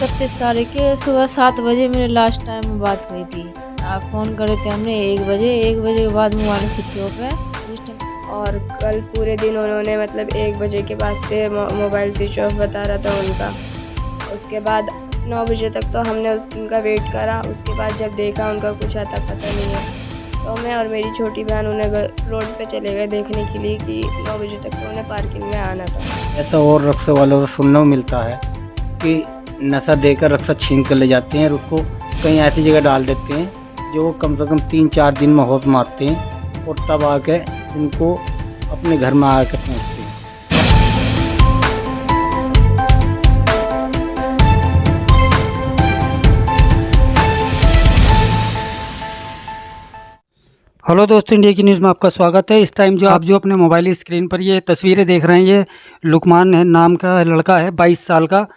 31 तारीख के सुबह 7 बजे मेरे लास्ट टाइम में बात हुई थी। आप फ़ोन करे थे हमने 1 बजे के बाद मोबाइल स्विच ऑफ है उस टाइम। और कल पूरे दिन उन्होंने मतलब 1 बजे के बाद से मोबाइल स्विच ऑफ बता रहा था उनका। उसके बाद 9 बजे तक तो हमने उनका वेट करा। उसके बाद जब देखा उनका कुछ आता पता नहीं है, तो मैं और मेरी छोटी बहन उन्हें रोड पे चले गए देखने के लिए कि 9 बजे तक तो उन्हें पार्किंग में आना था। ऐसा और रक्शे वालों से सुनने को मिलता है कि नशा देकर रक्शा छीन कर ले जाते हैं और उसको कहीं ऐसी जगह डाल देते हैं जो कम से कम 3-4 दिन में होश मारते हैं और तब आके उनको अपने घर में आकर पहुँचते हैं। हेलो दोस्तों, इंडिया की न्यूज़ में आपका स्वागत है। इस टाइम आप जो अपने मोबाइल स्क्रीन पर ये तस्वीरें देख रहे हैं, ये लुकमान है नाम का लड़का है, 22 साल का,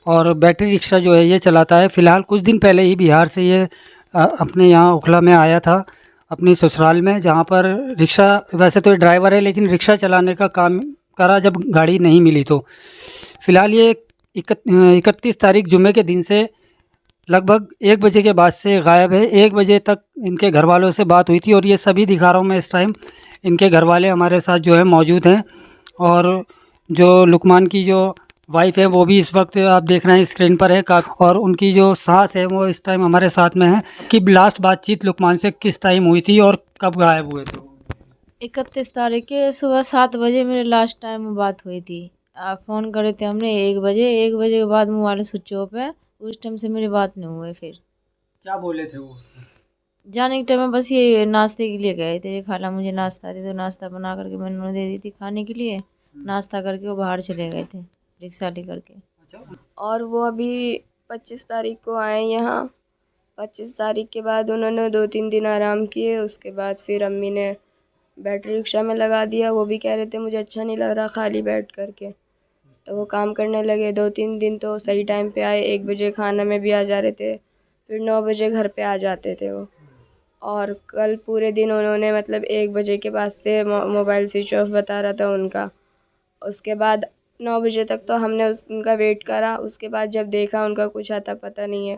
और बैटरी रिक्शा जो है ये चलाता है। फ़िलहाल कुछ दिन पहले ही बिहार से ये अपने यहाँ ओखला में आया था, अपनी ससुराल में, जहाँ पर रिक्शा, वैसे तो ये ड्राइवर है लेकिन रिक्शा चलाने का काम करा जब गाड़ी नहीं मिली। तो फ़िलहाल ये 31 तारीख जुम्मे के दिन से लगभग 1 बजे के बाद से गायब है। 1 बजे तक इनके घर वालों से बात हुई थी और ये सभी दिखा रहा हूँ मैं इस टाइम। इनके घर वाले हमारे साथ जो है मौजूद हैं, और जो लुकमान की जो वाइफ है वो भी इस वक्त आप देख रहे हैं स्क्रीन पर है, और उनकी जो सास है वो इस टाइम हमारे साथ में है। कि लास्ट बातचीत लुकमान से किस टाइम हुई थी और कब गायब हुए थे? 31 तारीख के सुबह 7 बजे मेरे लास्ट टाइम में बात हुई थी। आप फ़ोन करे थे हमने 1 बजे के बाद मोबाइल स्विच ऑफ है उस टाइम से मेरी बात नहीं हुई। फिर क्या बोले थे वो? जाने के टाइम में बस ये नाश्ते के लिए गए थे। खाला मुझे नाश्ता दी तो नाश्ता बना करके मैंने उन्हें दे दी थी खाने के लिए। नाश्ता करके वो बाहर चले गए थे रिक्शा लेकर के। और वो अभी 25 तारीख को आए यहाँ। 25 तारीख के बाद उन्होंने 2-3 दिन आराम किए। उसके बाद फिर अम्मी ने बैटरी रिक्शा में लगा दिया। वो भी कह रहे थे मुझे अच्छा नहीं लग रहा खाली बैठ करके, तो वो काम करने लगे। 2-3 दिन तो सही टाइम पे आए, 1 बजे खाना में भी आ जा रहे थे, फिर 9 बजे घर पे आ जाते थे वो। और कल पूरे दिन उन्होंने मतलब 1 बजे के बाद से मोबाइल स्विच ऑफ बता रहा था उनका। उसके बाद 9 बजे तक तो हमने उनका वेट करा। उसके बाद जब देखा उनका कुछ आता पता नहीं है,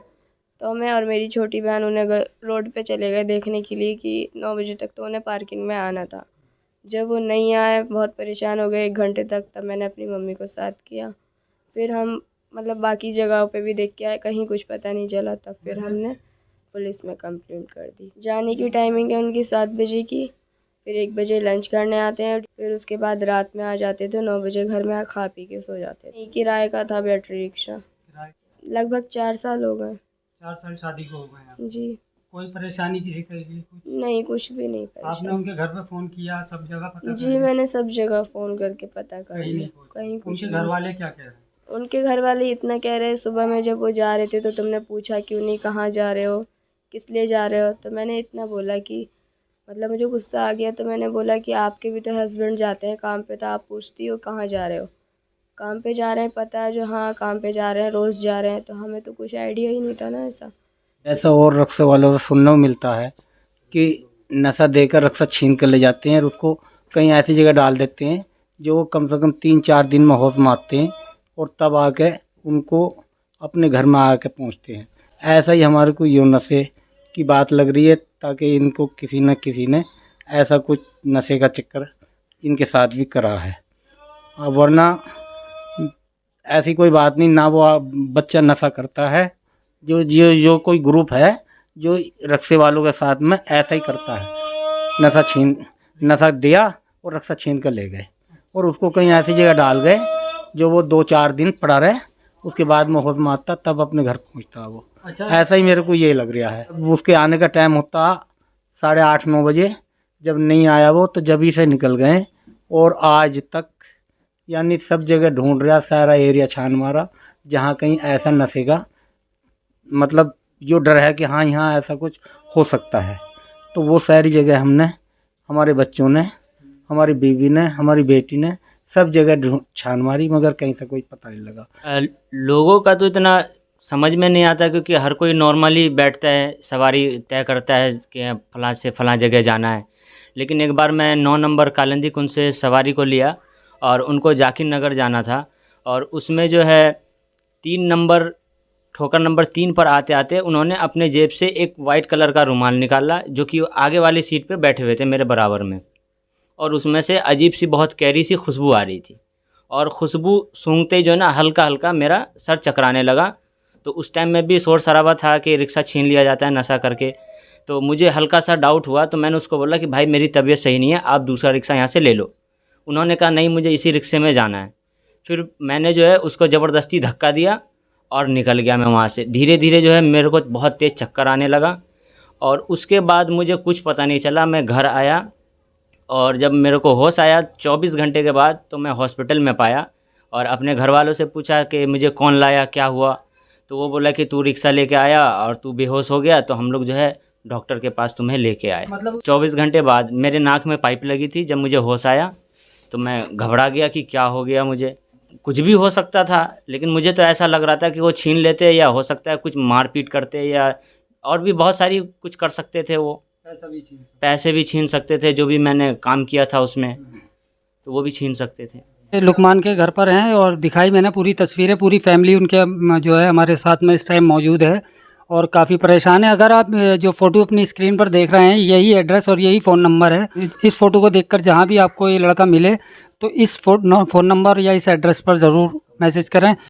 तो मैं और मेरी छोटी बहन उन्हें रोड पे चले गए देखने के लिए कि 9 बजे तक तो उन्हें पार्किंग में आना था। जब वो नहीं आए, बहुत परेशान हो गए 1 घंटे तक, तब मैंने अपनी मम्मी को साथ किया। फिर हम मतलब बाकी जगहों पे भी देख के आए, कहीं कुछ पता नहीं चला। तब फिर हमने पुलिस में कंप्लेंट कर दी। जाने की टाइमिंग है उनकी 7 बजे की, फिर 1 बजे लंच करने आते हैं, फिर उसके बाद रात में आ जाते थे 9 बजे घर में, खा पी के सो जाते थे। किराए का था बैटरी रिक्शा। लगभग 4 साल हो गए। 4 साल शादी को हो गए जी। कोई परेशानी किसी तरह की? नहीं, कुछ भी नहीं आपने परेशान। उनके घर पे फ़ोन किया, सब जगह पता जी, मैंने सब जगह फ़ोन करके पता कर कहीं लिया, नहीं पहुंचा? कहीं कुछ उनके घर नहीं। वाले क्या कह रहे हैं? उनके घर वाले इतना कह रहे हैं, सुबह में जब वो जा रहे थे तो तुमने पूछा क्यों नहीं, कहाँ जा रहे हो, किस लिए जा रहे हो? तो मैंने इतना बोला कि मतलब मुझे गुस्सा आ गया। तो मैंने बोला कि आपके भी तो हस्बैंड जाते हैं काम पे, तो आप पूछती हो कहाँ जा रहे हो? काम पे जा रहे हैं, पता है जो, हाँ काम पे जा रहे हैं, रोज़ जा रहे हैं। तो हमें तो कुछ आइडिया ही नहीं था ना ऐसा। ऐसा और रक्शे वालों से सुनने को मिलता है कि नशा देकर रक्शा छीन कर ले जाते हैं और उसको कहीं ऐसी जगह डाल देते हैं जो कम से कम 3-4 दिन में होश मारते हैं और तब आके उनको अपने घर में आके पहुंचते हैं। ऐसा ही हमारे को यो नशे की बात लग रही है, ताकि इनको किसी न किसी ने ऐसा कुछ नशे का चक्कर इनके साथ भी करा है। वरना ऐसी कोई बात नहीं, ना वो बच्चा नशा करता है। जो कोई ग्रुप है जो रक्शे वालों के साथ में ऐसा ही करता है, नशा दिया और रक्शा छीन कर ले गए और उसको कहीं ऐसी जगह डाल गए जो वो 2-4 दिन पड़ा रहे, उसके बाद में होश मारता तब अपने घर पहुंचता वो। अच्छा। ऐसा ही मेरे को ये लग रहा है। उसके आने का टाइम होता 8:30-9 बजे, जब नहीं आया वो तो जब ही से निकल गए और आज तक यानी सब जगह ढूंढ रहा, सारा एरिया छान मारा, जहाँ कहीं ऐसा नशे का मतलब जो डर है कि हाँ यहाँ ऐसा कुछ हो सकता है, तो वो सारी जगह हमने, हमारे बच्चों ने, हमारी बीवी ने, हमारी बेटी ने सब जगह छान मारी, मगर कहीं से कोई पता नहीं लगा। लोगों का तो इतना समझ में नहीं आता, क्योंकि हर कोई नॉर्मली बैठता है, सवारी तय करता है कि फलां से फलां जगह जाना है। लेकिन एक बार मैं 9 नंबर कालिंदी कुंज से सवारी को लिया और उनको जाकिर नगर जाना था, और उसमें जो है 3 नंबर ठोकर नंबर 3 पर आते आते उन्होंने अपने जेब से एक वाइट कलर का रुमाल निकाला, जो कि आगे वाली सीट पे बैठे हुए थे मेरे बराबर में, और उसमें से अजीब सी बहुत कैरी सी खुशबू आ रही थी, और खुशबू सूंघते ही जो है ना हल्का हल्का मेरा सर चकराने लगा। तो उस टाइम में भी शोर शराबा था कि रिक्शा छीन लिया जाता है नशा करके, तो मुझे हल्का सा डाउट हुआ। तो मैंने उसको बोला कि भाई मेरी तबीयत सही नहीं है, आप दूसरा रिक्शा यहाँ से ले लो। उन्होंने कहा नहीं, मुझे इसी रिक्शे में जाना है। फिर मैंने जो है उसको ज़बरदस्ती धक्का दिया और निकल गया मैं वहाँ से। धीरे धीरे जो है मेरे को बहुत तेज़ चक्कर आने लगा, और उसके बाद मुझे कुछ पता नहीं चला। मैं घर आया, और जब मेरे को होश आया 24 घंटे के बाद, तो मैं हॉस्पिटल में पाया, और अपने घर वालों से पूछा कि मुझे कौन लाया, क्या हुआ। तो वो बोला कि तू रिक्शा लेके आया और तू बेहोश हो गया, तो हम लोग जो है डॉक्टर के पास तुम्हें लेके आए। मतलब 24 घंटे बाद मेरे नाक में पाइप लगी थी। जब मुझे होश आया तो मैं घबरा गया कि क्या हो गया मुझे। कुछ भी हो सकता था, लेकिन मुझे तो ऐसा लग रहा था कि वो छीन लेते, या हो सकता है कुछ मारपीट करते, या और भी बहुत सारी कुछ कर सकते थे। वो पैसे भी छीन सकते थे, जो भी मैंने काम किया था उसमें, तो वो भी छीन सकते थे। लुकमान के घर पर हैं और दिखाई मैंने पूरी तस्वीरें, पूरी फैमिली उनके जो है हमारे साथ में इस टाइम मौजूद है और काफ़ी परेशान है। अगर आप जो फ़ोटो अपनी स्क्रीन पर देख रहे हैं, यही एड्रेस और यही फ़ोन नंबर है। इस फ़ोटो को देखकर जहाँ भी आपको ये लड़का मिले तो इस फ़ोन नंबर या इस एड्रेस पर ज़रूर मैसेज करें।